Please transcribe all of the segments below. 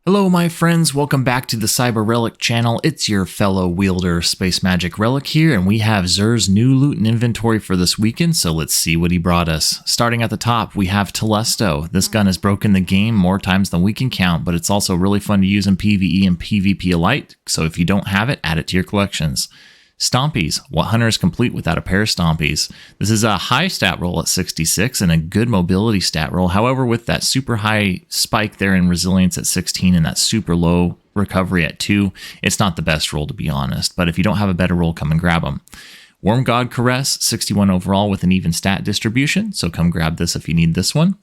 Hello my friends, welcome back to the Cyber Relic channel. It's your fellow wielder Space Magic Relic here, and we have Xur's new loot and inventory for this weekend, so let's see what he brought us. Starting at the top, we have Telusto. This gun has broken the game more times than we can count, but it's also really fun to use in PvE and PvP alike, so if you don't have it, add it to your collections. Stompies. What hunter is complete without a pair of Stompies? This is a high stat roll at 66 and a good mobility stat roll. However, with that super high spike there in resilience at 16 and that super low recovery at 2, it's not the best roll to be honest. But if you don't have a better roll, come and grab them. Worm God Caress, 61 overall with an even stat distribution, so come grab this if you need this one.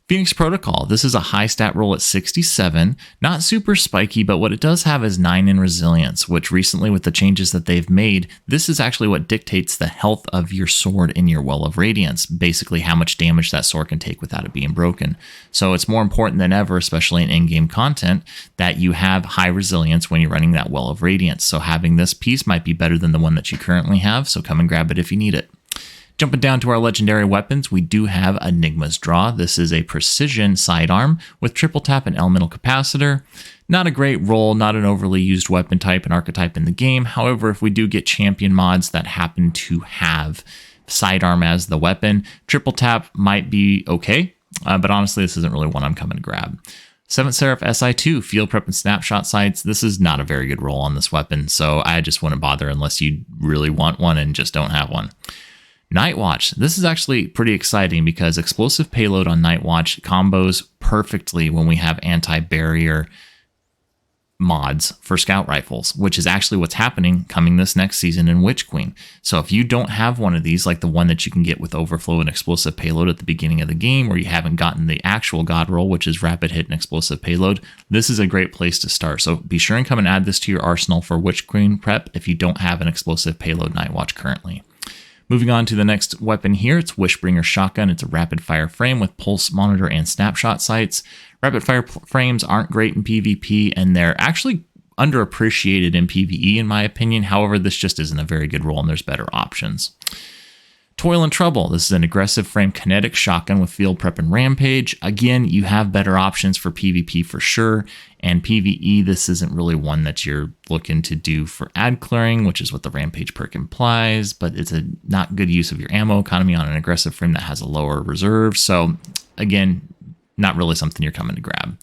Phoenix Protocol, this is a high stat roll at 67, not super spiky, but what it does have is 9 in resilience, which recently with the changes that they've made, this is actually what dictates the health of your sword in your Well of Radiance, basically how much damage that sword can take without it being broken. So it's more important than ever, especially in in-game content, that you have high resilience when you're running that Well of Radiance. So having this piece might be better than the one that you currently have, so come and grab it if you need it. Jumping down to our legendary weapons, we do have Enigmas Draw. This is a precision sidearm with triple tap and elemental capacitor. Not a great roll, not an overly used weapon type and archetype in the game. However, if we do get champion mods that happen to have sidearm as the weapon, triple tap might be okay, but honestly, this isn't really one I'm coming to grab. 7th Seraph SI2, Field Prep and Snapshot Sights. This is not a very good roll on this weapon, so I just wouldn't bother unless you really want one and just don't have one. Night Watch. This is actually pretty exciting because explosive payload on Night Watch combos perfectly when we have anti-barrier mods for scout rifles, which is actually what's happening coming this next season in Witch Queen. So if you don't have one of these, like the one that you can get with overflow and explosive payload at the beginning of the game, or you haven't gotten the actual god roll, which is rapid hit and explosive payload, this is a great place to start. So be sure and come and add this to your arsenal for Witch Queen prep if you don't have an explosive payload Night Watch currently. Moving on to the next weapon here, it's Wishbringer Shotgun. It's a rapid fire frame with pulse monitor and snapshot sights. Rapid fire frames aren't great in PvP, and they're actually underappreciated in PvE in my opinion. However, this just isn't a very good roll and there's better options. Toil and Trouble. This is an aggressive frame kinetic shotgun with field prep and rampage. Again, you have better options for PvP for sure. And PvE, this isn't really one that you're looking to do for ad clearing, which is what the rampage perk implies, but it's a not good use of your ammo economy on an aggressive frame that has a lower reserve. So again, not really something you're coming to grab.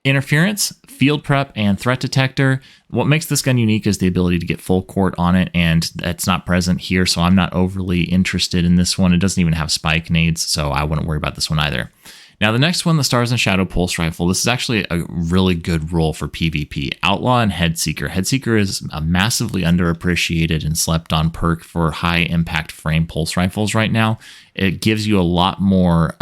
Interference, field prep, and threat detector. What makes this gun unique is the ability to get full court on it, and that's not present here, so I'm not overly interested in this one. It doesn't even have spike nades, so I wouldn't worry about this one either. Now the next one, the Stars and Shadow Pulse Rifle. This is actually a really good roll for PvP. Outlaw and Headseeker. Headseeker is a massively underappreciated and slept on perk for high impact frame pulse rifles right now. It gives you a lot more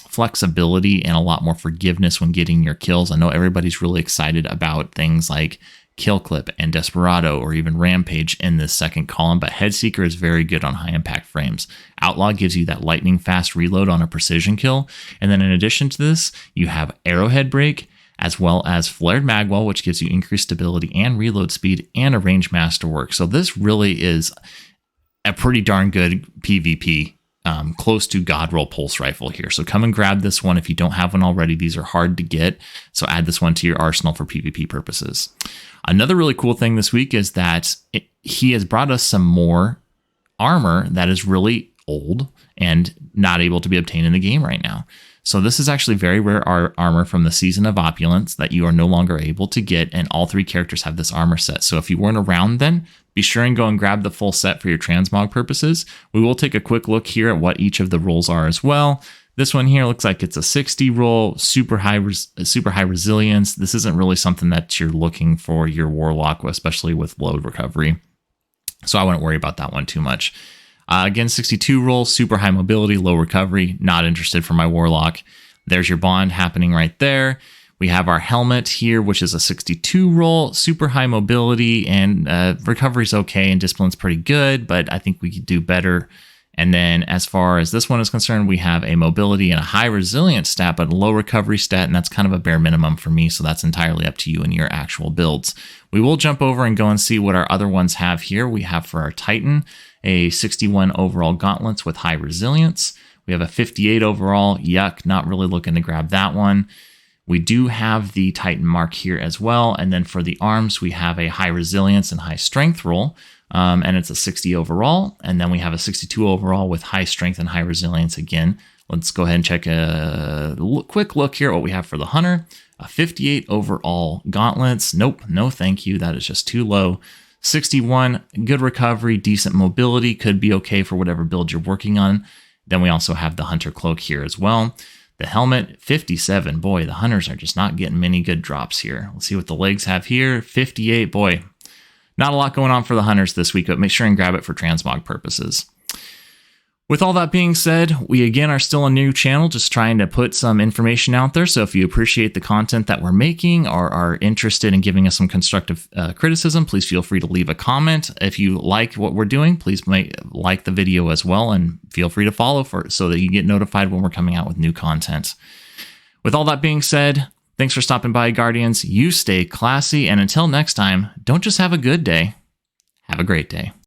flexibility and a lot more forgiveness when getting your kills. I know everybody's really excited about things like Kill Clip and Desperado or even Rampage in this second column, but Headseeker is very good on high impact frames. Outlaw gives you that lightning fast reload on a precision kill, and then in addition to this, you have Arrowhead Break, as well as Flared Magwell, which gives you increased stability and reload speed, and a range masterwork. So this really is a pretty darn good PvP. Close to God Roll Pulse Rifle here. So come and grab this one if you don't have one already. These are hard to get, so add this one to your arsenal for PvP purposes. Another really cool thing this week is that he has brought us some more armor that is really old and not able to be obtained in the game right now. So this is actually very rare armor from the Season of Opulence that you are no longer able to get, and all 3 characters have this armor set. So if you weren't around then, be sure and go and grab the full set for your transmog purposes. We will take a quick look here at what each of the rolls are as well. This one here looks like it's a 60 roll, super high resilience. This isn't really something that you're looking for your Warlock, especially with load recovery. So I wouldn't worry about that one too much. Again, 62 roll, super high mobility, low recovery. Not interested for my Warlock. There's your bond happening right there. We have our helmet here, which is a 62 roll, super high mobility, and recovery's okay, and discipline's pretty good, but I think we could do better. And then as far as this one is concerned, we have a mobility and a high resilience stat, but a low recovery stat, and that's kind of a bare minimum for me, so that's entirely up to you and your actual builds. We will jump over and go and see what our other ones have here. We have for our Titan, a 61 overall gauntlets with high resilience. We have a 58 overall, yuck, not really looking to grab that one. We do have the Titan mark here as well. And then for the arms, we have a high resilience and high strength roll. And it's a 60 overall. And then we have a 62 overall with high strength and high resilience again. Let's go ahead and check a quick look here at what we have for the hunter. A 58 overall gauntlets. Nope, no thank you. That is just too low. 61, good recovery, decent mobility. Could be okay for whatever build you're working on. Then we also have the hunter cloak here as well. The helmet, 57. Boy, the hunters are just not getting many good drops here. Let's see what the legs have here. 58. Boy, not a lot going on for the hunters this week, but make sure and grab it for transmog purposes. With all that being said, we again are still a new channel, just trying to put some information out there. So if you appreciate the content that we're making or are interested in giving us some constructive criticism, please feel free to leave a comment. If you like what we're doing, please like the video as well, and feel free to follow so that you get notified when we're coming out with new content. With all that being said, thanks for stopping by, Guardians. You stay classy, and until next time, don't just have a good day, have a great day.